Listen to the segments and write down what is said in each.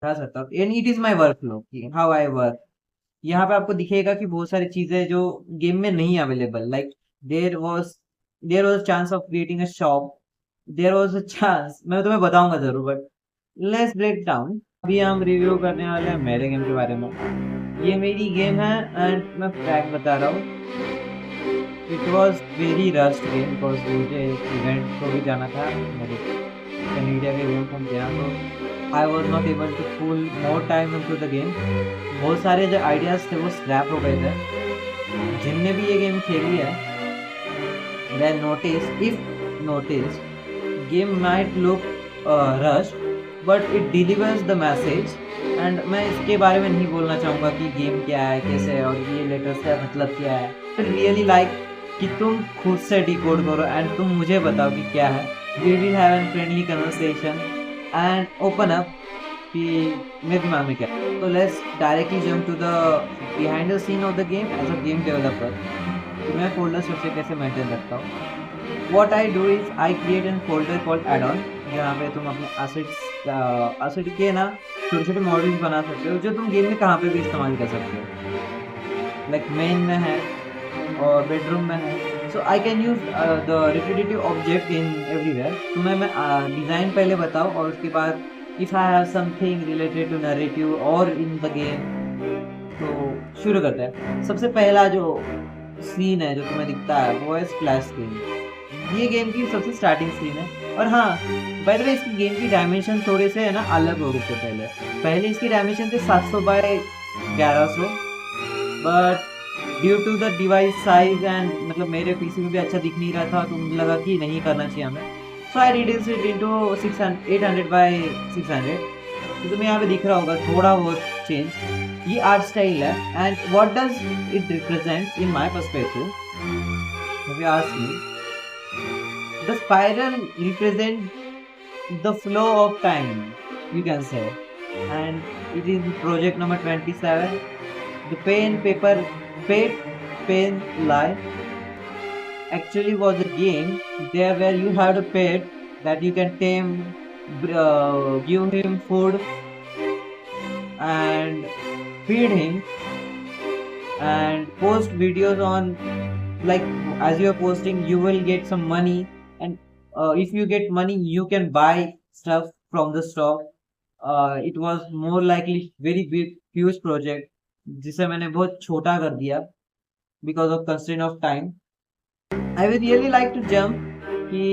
बता सकता हूँ and it is my work flow कि हाउ आई वर्क। यहाँ पे आपको दिखेगा कि बहुत सारी चीजें जो गेम में नहीं available, like there was there was chance of creating a shop, there was a chance, मैं तुम्हें बताऊंगा जरूर, बट लेट्स ब्रेक डाउन। अभी हम रिव्यू करने वाले हैं मेरे गेम के बारे में। ये मेरी गेम है एंड मैं फैक्ट बता रहा हूँ। It was very rust game because मुझे इवेंट को भी जाना था, मेरे मीडिया के इवेंट हम गया, तो I was not able to pull more time into the game. बहुत सारे जो आइडियाज थे वो स्क्रैप हो गए थे। जिनने भी ये गेम खेली है, they notice game might look rushed but it delivers the message। And मैं इसके बारे में नहीं बोलना चाहूंगा कि गेम क्या है, कैसे है और ये लेटर्स का मतलब क्या है। रियली लाइक कि तुम खुद से डिकोड करो एंड तुम मुझे बताओ कि क्या है। We will have an friendly conversation and open up कि मेरे दिमाग में क्या है। तो let's directly jump to the behind the scene of the game as a game developer. तो मैं फोल्डर सबसे कैसे मेंटेन रखता हूँ। What I do is I create a folder called add-on, जहाँ पे तुम अपने assets के ना छोटे छोटे मॉडल्स बना सकते हो जो तुम गेम में कहाँ पे भी इस्तेमाल कर सकते हो। लाइक मेन में है और बेडरूम में है, so I can use the repetitive object in everywhere. तुम्हें मैं डिजाइन पहले बताओ और उसके बाद if I have something related to narrative और इन द गेम, तो शुरू करते हैं। सबसे पहला जो सीन है जो तुम्हें दिखता है वो है स्प्लैश स्क्रीन। ये गेम की सबसे स्टार्टिंग सीन है। और हाँ, बाय द वे इसकी गेम की डायमेंशन थोड़े से है ना अलग हो गए थे। पहले पहले इसकी डायमेंशन थे 700 by 1100, but due to the device size and मतलब मेरे पीसी में भी अच्छा दिख नहीं रहा था, तो मुझे लगा कि नहीं करना चाहिए हमें, so I reduce it into 600 800 by 600। तो तुम्हें यहाँ पे दिख रहा होगा थोड़ा बहुत चेंज। ये आर्ट स्टाइल है and what does it represent in my perspective. If you ask me, the spiral represents the flow of time, you can say, and it is project number 27. The pen paper pet pen lie actually was a game there where you had a pet that you can tame, give him food and feed him and post videos on, like as you are posting you will get some money, and if you get money you can buy stuff from the store। it was more likely very big huge project जिसे मैंने बहुत छोटा कर दिया because of constraint of time। I would really like to jump कि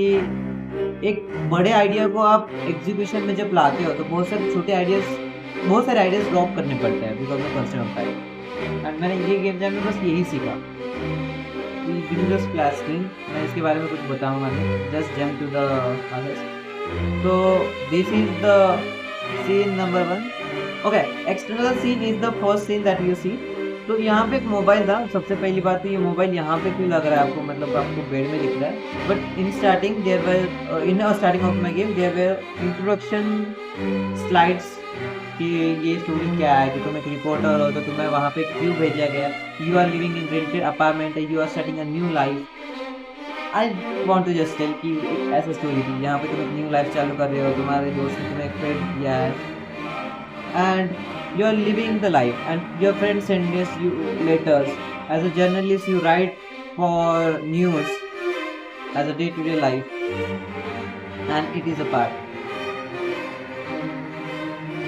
एक बड़े idea को आप एग्जीक्यूशन में जब लाते हो तो बहुत सारे आइडियाज ड्रॉप करने पड़ते हैं because of constraint of time. And मैंने ये गेम जैम में बस यही सीखा कि दिस स्प्लैश स्क्रीन। मैं इसके बारे में कुछ बताऊंगा नहीं, just jump to the others. तो this is the scene number 1। Okay, external scene is the first scene that you see. तो यहाँ पे एक मोबाइल था। सबसे पहली बात तो ये मोबाइल यहाँ पे क्यों लग रहा है आपको, मतलब आपको बेड में दिख रहा है, but in starting there were in starting of my game there were introduction slides कि ये स्टोरी क्या है, कि तुम एक रिपोर्टर हो तो तुम्हें वहाँ पे क्यों भेजा गया, you are living in rented apartment, you are starting a new life. I want to just tell कि एक ऐसा स्टोरी थी यहाँ पे तुम एक न्यू लाइफ चालू कर रहे हो, तुम्हारे दोस्त ने तुम्हें एक फ्रेंड किया है and you are living the life and your friend sends you letters। as a journalist you write for news as a day-to-day life and it is a part।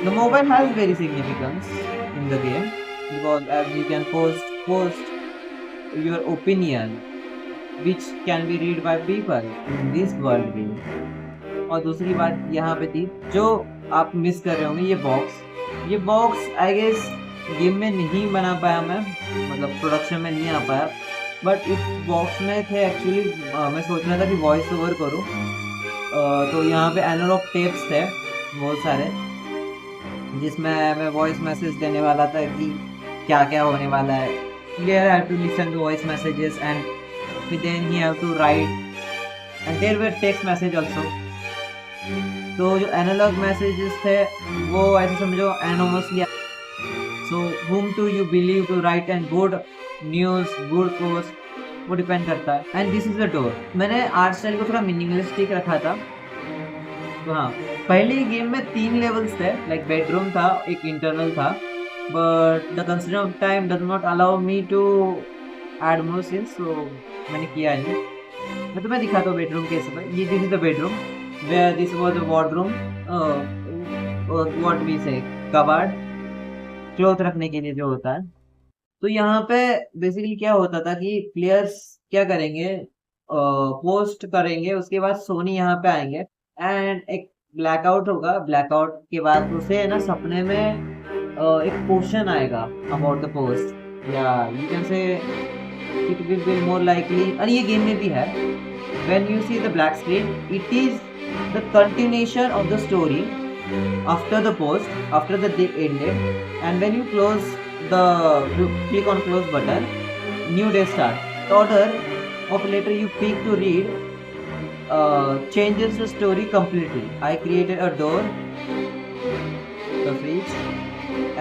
the mobile has very significance in the game because as you can post your opinion which can be read by people in this world game। और दूसरी बात यहाँ पे थी जो आप miss कर रहे होंगे, ये बॉक्स आई गेस गेम में नहीं बना पाया मैं, मतलब प्रोडक्शन में नहीं आ पाया, बट इस बॉक्स में थे एक्चुअली। मैं सोच रहा था कि वॉइस ओवर करूँ, तो यहाँ पे एनालॉग टेप्स थे बहुत सारे जिसमें मैं वॉइस मैसेज देने वाला था कि क्या क्या होने वाला है। Here I have to listen to voice messages and then you have to write and there were text message also। तो जो एनालॉग मैसेजेस थे वो ऐसे समझो एनोमसली, सो whom do you believe to write and good news good post वो depend करता है। And this is the door. मैंने आर्ट स्टाइल को थोड़ा मिनिमलिस्टिक रखा था, तो हाँ पहले ही गेम में 3 लेवल्स थे, लाइक बेडरूम था, एक इंटरनल था, but the constraint of time does not allow me to add more scenes, so मैंने किया नहीं। मैं तुम्हें दिखाता हूँ बेडरूम कैसे था। ये this is the bedroom where this was a wardrobe, what we say कबाड़, क्लॉथ रखने के लिए जो होता है। तो यहाँ पे बेसिकली क्या होता था कि प्लेयर्स क्या करेंगे, पोस्ट करेंगे, उसके बाद सोनी यहाँ पे आएंगे एंड एक ब्लैकआउट होगा। ब्लैकआउट के बाद उसे है ना सपने में एक क्वेश्चन आएगा अबाउट द पोस्ट, या you can say it will be more likely, और ये गेम में भी है, when you see the black screen it is the continuation of the story after the post, after the day ended, and when you close the, you click on close button, new day start. The order of letter you pick to read changes the story completely. I created a door, the fridge,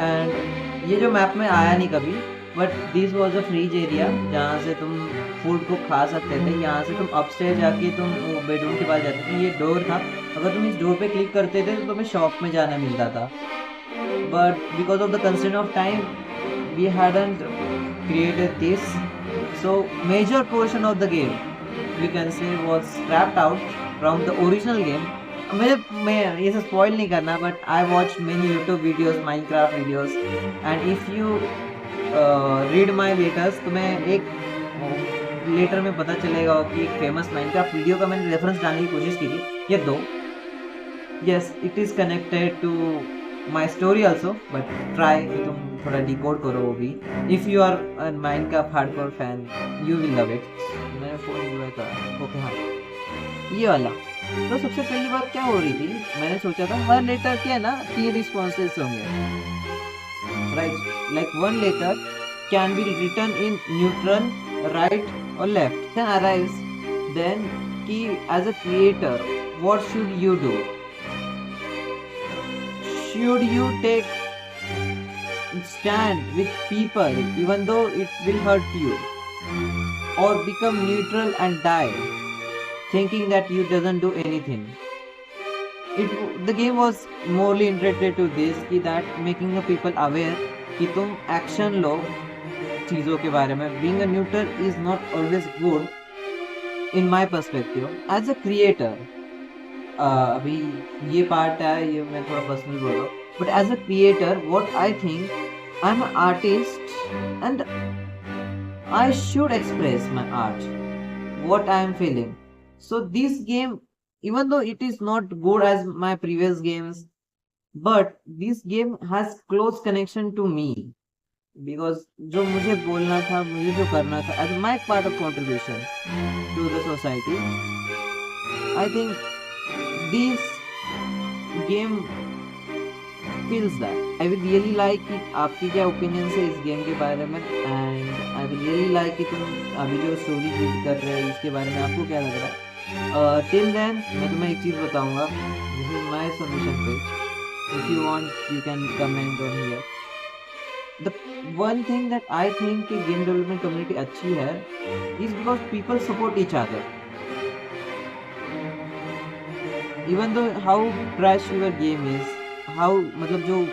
and ये जो map में आया नहीं कभी, but this was a fridge area जहाँ से तुम food को खा सकते थे। यहाँ से तुम अपस्टेयर जाके तुम बेडरूम के पास जाते थे। ये डोर था, अगर तुम इस डोर पे क्लिक करते थे तो तुम्हें शॉप में जाना मिलता था, but because of the constraint of time we hadn't created this, so major portion of the game we can say was scrapped out from the original game. मैं ये सब स्पॉइल नहीं करना, but I watch many YouTube videos, Minecraft videos, and if you read my letters, तो मैं एक letter में पता चलेगा कि एक फेमस माइनक्राफ्ट वीडियो का मैंने रेफरेंस डालने की कोशिश की थी। ये दो, yes it is connected to my story also, but try कि तुम थोड़ा डिकोड करो वो भी। If you are Minecraft hardcore fan you will love it. मैंने फोन एंजॉय करा। ओके हाँ, ये वाला। तो सबसे पहली बात क्या हो रही थी, मैंने सोचा था हर लेटर के है ना 3 रिस्पॉन्सेस होंगे, right? Like one letter can be written in neutral, right or left. Then arrives then कि as a creator, what should you do? Should you take stand with people even though it will hurt you, or become neutral and die, thinking that you doesn't do anything? The game was morely intended to this कि that making the people aware कि तुम action लो चीज़ों के बारे में। Being a neutral is not always good in my perspective as a creator. अभी ये part है, ये मैं थोड़ा पर्सनल बोल रहा हूँ, but as a creator what I think, I'm an artist and I should express my art, what I am feeling. So this game, even though it is not good as my previous games, but this game has close connection to me, because जो मुझे बोलना था, मुझे जो करना था as my part of contribution to the society, I think this game feels that. I will really like कि आपकी क्या ओपिनियन है इस गेम के बारे में, and I will really like कि तुम अभी जो स्टोरी रीड कर रहे हो इसके बारे में आपको क्या लग रहा है। टिल देन मैं तुम्हें एक चीज़ बताऊंगा, this is my submission page, if you want you can comment on here. The one thing that I think कि गेम डेवलपमेंट कम्युनिटी अच्छी है is because people support each other, even though how trash your game is, how मतलब जो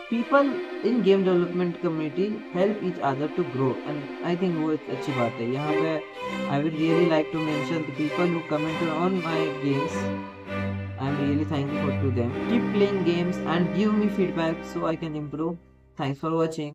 people in game development community help each other to grow, and I think वो एक अच्छी बात है। यहाँ पे I would really like to mention the people who commented on my games. I'm really thankful to them. Keep playing games and give me feedback so I can improve. Thanks for watching.